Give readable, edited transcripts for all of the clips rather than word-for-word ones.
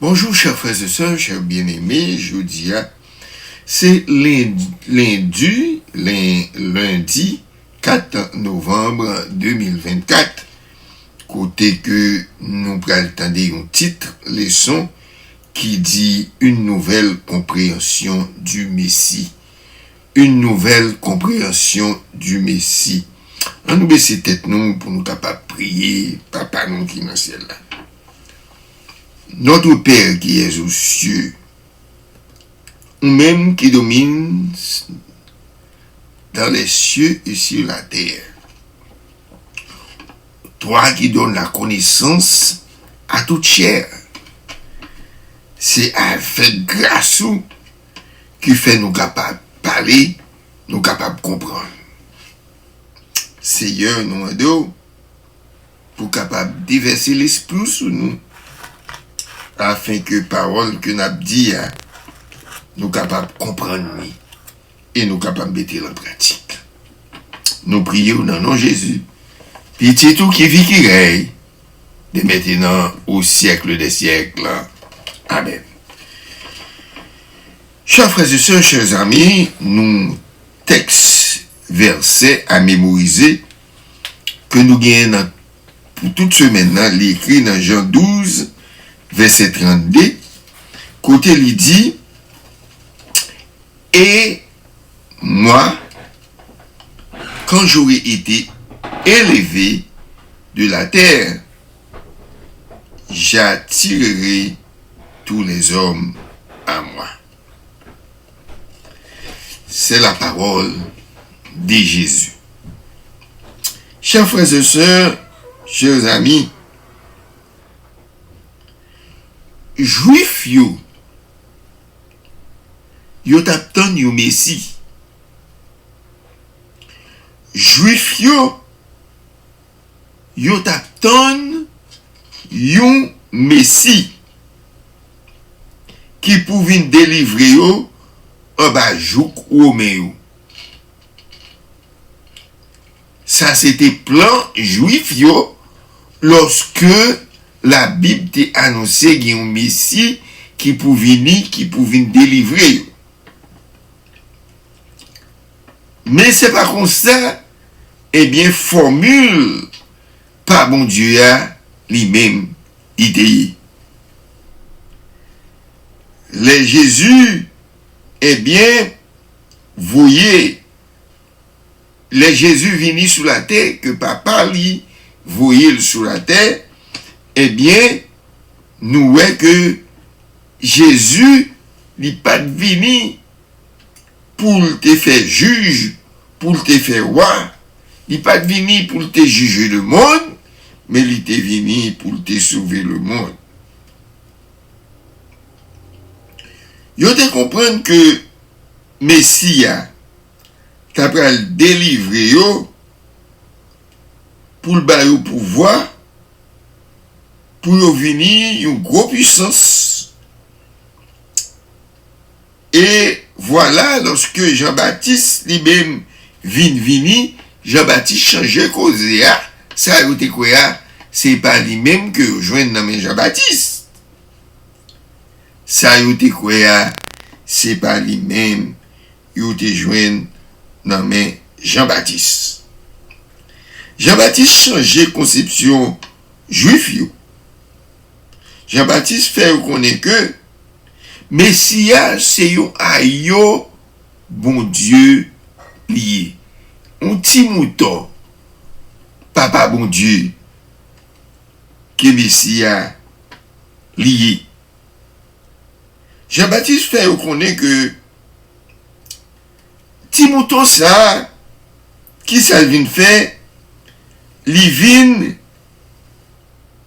Bonjour chers frères et sœurs, chers bien-aimés, je vous dis, c'est lundi 4 novembre 2024, côté que nous prenons un titre, leçon, qui dit une nouvelle compréhension du Messie. Une nouvelle compréhension du Messie. On nous baisse tête nous pour nous capables de prier, Papa nous qui est dans le ciel là. Notre Père qui est aux cieux, ou même qui domine dans les cieux et sur la terre. Toi qui donnes la connaissance à toute chair. C'est avec grâce qui fait nous capables de parler, nous capables de comprendre. Seigneur, nous aidons pour capable de déverser l'esprit sur nous, afin que parole que nous avons dit, nous capables de comprendre et nous capables de mettre en pratique. Nous prions dans le nom de Jésus. Pitié tout qui vit qui règne, de maintenant au siècle des siècles. Amen. Chers frères et sœurs, chers amis, nous textes, versets à mémoriser que nous gagnons pour toute semaine, l'écrit dans Jean 12, verset 32, côté il dit, et moi, quand j'aurai été élevé de la terre, j'attirerai tous les hommes à moi. C'est la parole de Jésus. Chers frères et sœurs, chers amis, Juif yo t'attend yo Messie. Juif yo t'attend yon Messie qui pouvait délivrer yo en bas jouk ou au meyo. Ça c'était plan juif yo lorsque la Bible t'a annoncé qu'il y a un Messie qui pouvait délivrer. Mais c'est pas comme ça, eh bien, formule par bon Dieu a lui-même idée. Les Jésus, eh bien, voyez, les Jésus venus sur la terre, que papa lui voyait sur la terre, eh bien, nous voyons que Jésus n'est pas venu pour te faire juge, pour te faire roi. Il n'est pas venu pour te juger le monde, mais il est venu pour te sauver le monde. Vous devez comprendre que Messie t'a délivré pour le pouvoir, pour venir une grosse puissance. Et voilà, lorsque Jean-Baptiste lui-même vient, Jean-Baptiste change cause. Ça a été quoi? C'est pas lui-même que rejoint dans Jean-Baptiste. Ça a été quoi? C'est pas lui-même que joint dans Jean-Baptiste. Jean-Baptiste change conception juif. Jean-Baptiste fait reconnaître que Messia c'est un ayo bon Dieu lié. Un petit mouton, papa bon Dieu, que Messia lié. Jean-Baptiste fait reconnaître que petit mouton ça, qui ça vient faire, il vient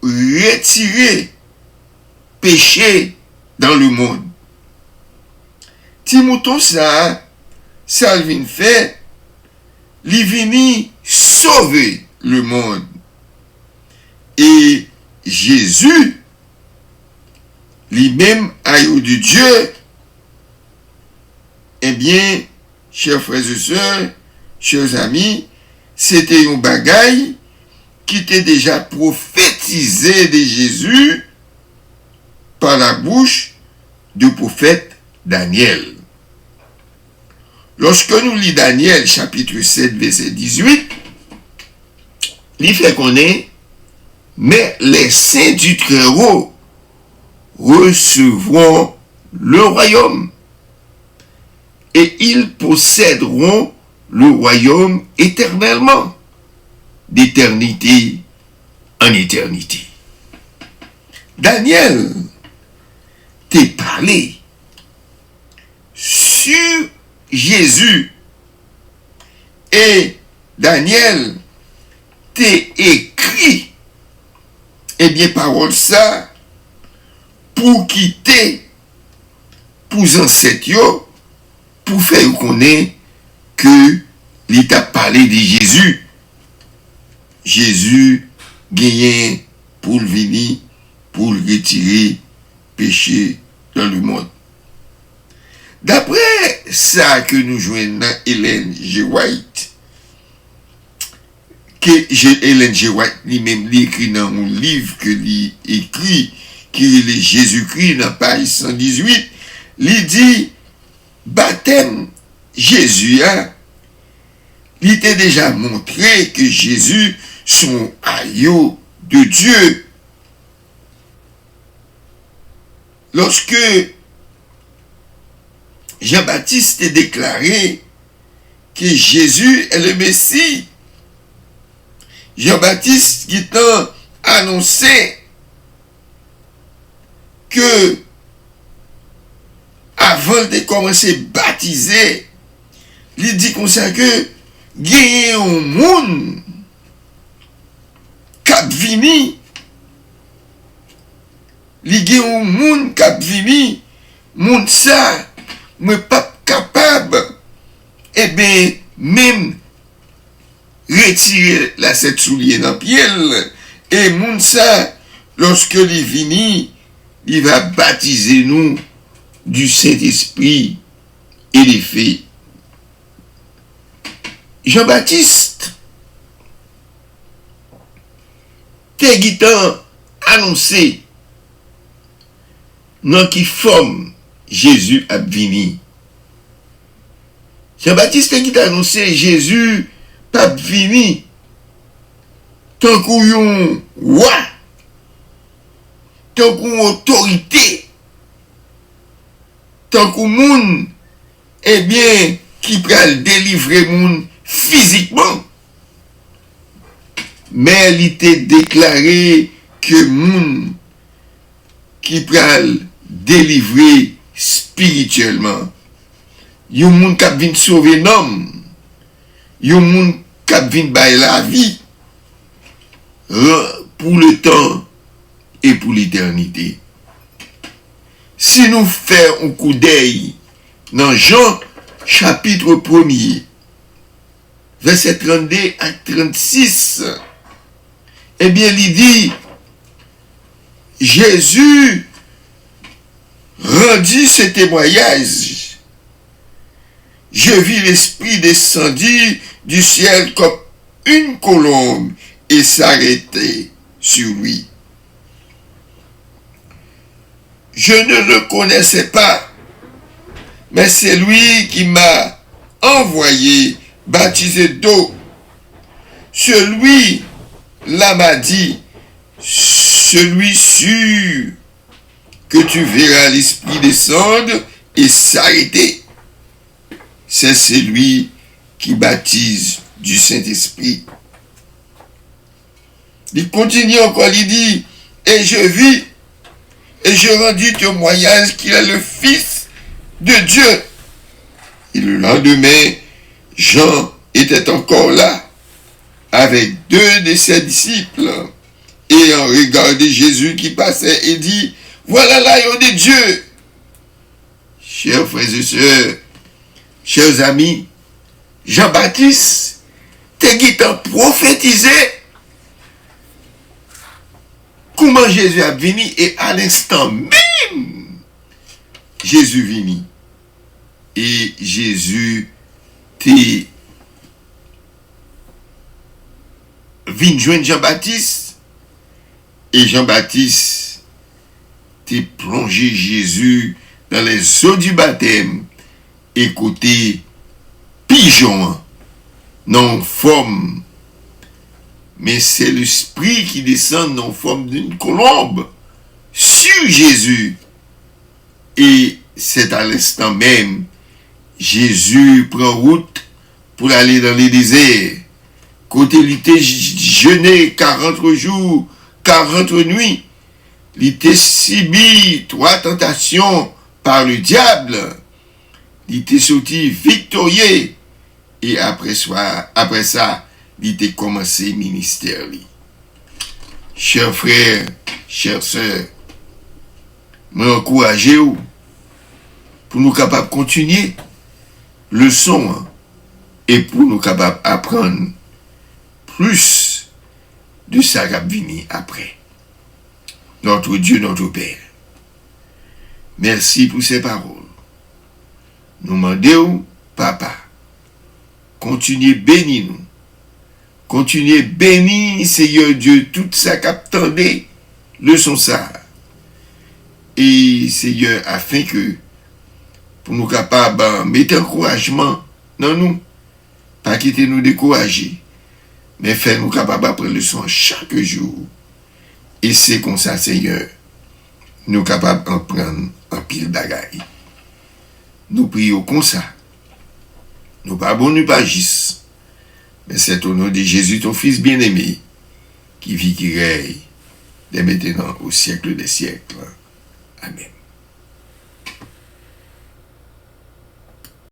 retirer péché dans le monde. Petit mouton ça vient faire, il vient sauver le monde. Et Jésus, lui-même, aïe de Dieu, eh bien, chers frères et sœurs, chers amis, c'était un bagaille qui était déjà prophétisé de Jésus par la bouche du prophète Daniel. Lorsque nous lisons Daniel chapitre 7 verset 18, il fait connaître, mais les saints du Très-Haut recevront le royaume et ils posséderont le royaume éternellement, d'éternité en éternité. Daniel t'a parlé sur Jésus et Daniel t'a écrit parole ça pour quitter pour ancêtres pour faire connaître que l'État parlé de Jésus. Jésus gagné pour venir pour retirer péché dans le monde. D'après ça que nous jouons dans Ellen G. White, que Ellen G. White lui-même écrit dans un livre que lui écrit, qui est Jésus-Christ dans page 118, il dit, baptême Jésus, il t'a déjà montré que Jésus son agneau de Dieu. Lorsque Jean-Baptiste a déclaré que Jésus est le Messie, Jean-Baptiste qui t'a annoncé que avant de commencer à baptiser, il dit comme ça que gagner un monde cap vini, il y a un monde cap vini, monde ça, mais pas capable, même retirer la cette soulier dans pied, et monde ça, lorsque il vini, il va baptiser nous du Saint-Esprit et des fées. Jean-Baptiste t'es guitant annoncé dans qui forme Jésus a vini. Jean-Baptiste t'es guitant annoncé Jésus pas vini tant qu'on roi, tant qu'on autorité, tant qu'on monde qui peut délivrer monde physiquement, mais il était déclaré que monde qui peut délivrer spirituellement, yon monde qui vient sauver l'homme, yon monde qui vient bailler la vie pour le temps et pour l'éternité. Si nous faisons un coup d'œil dans Jean chapitre 1er, verset 32 à 36, il dit, Jésus rendit ce témoignage. Je vis l'Esprit descendu du ciel comme une colombe et s'arrêter sur lui. Je ne le connaissais pas, mais c'est lui qui m'a envoyé baptisé d'eau. Celui-là m'a dit, celui sûr que tu verras l'Esprit descendre et s'arrêter, c'est celui qui baptise du Saint-Esprit. Il continue encore, il dit, et je vis, et je rendis témoignage qu'il est le Fils de Dieu. Et le lendemain, Jean était encore là, avec 2 de ses disciples, ayant regardé Jésus qui passait et dit, voilà l'agneau de Dieu. Chers frères et sœurs, chers amis, Jean-Baptiste, t'es qui t'a prophétisé comment Jésus a venu et à l'instant même, Jésus venu. Et Jésus t'est venu joindre Jean-Baptiste et Jean-Baptiste te plongé Jésus dans les eaux du baptême et côté pigeon, non forme, mais c'est l'esprit qui descend en forme d'une colombe sur Jésus. Et c'est à l'instant même, Jésus prend route pour aller dans les déserts. Côté il était jeûné 40 jours, 40 nuits. Il était subi 3 tentations par le diable. Il était sorti victorieux. Et après ça, il était commencé le ministère. Chers frères, chères sœurs, m'encouragez-vous pour nous capables de continuer leçon et pour nous capables d'apprendre plus de ça qui va venir après. Notre Dieu, notre Père, merci pour ces paroles. Nous demandons, Papa, continuez bénir nous. Continuez bénir, Seigneur Dieu, tout ça qu'attendait leçon ça. Et Seigneur, afin que pour nous capables de mettre encouragement dans nous, pas quitter nous décourager, mais faire nous capables d'apprendre leçon chaque jour. Et c'est comme ça, Seigneur, nous capables d'en prendre un pile bagaille. Nous prions comme ça. Nous pas bon, nous pas agissons. Mais c'est au nom de Jésus, ton Fils bien-aimé, qui vit, qui règne, dès maintenant au siècle des siècles. Amen.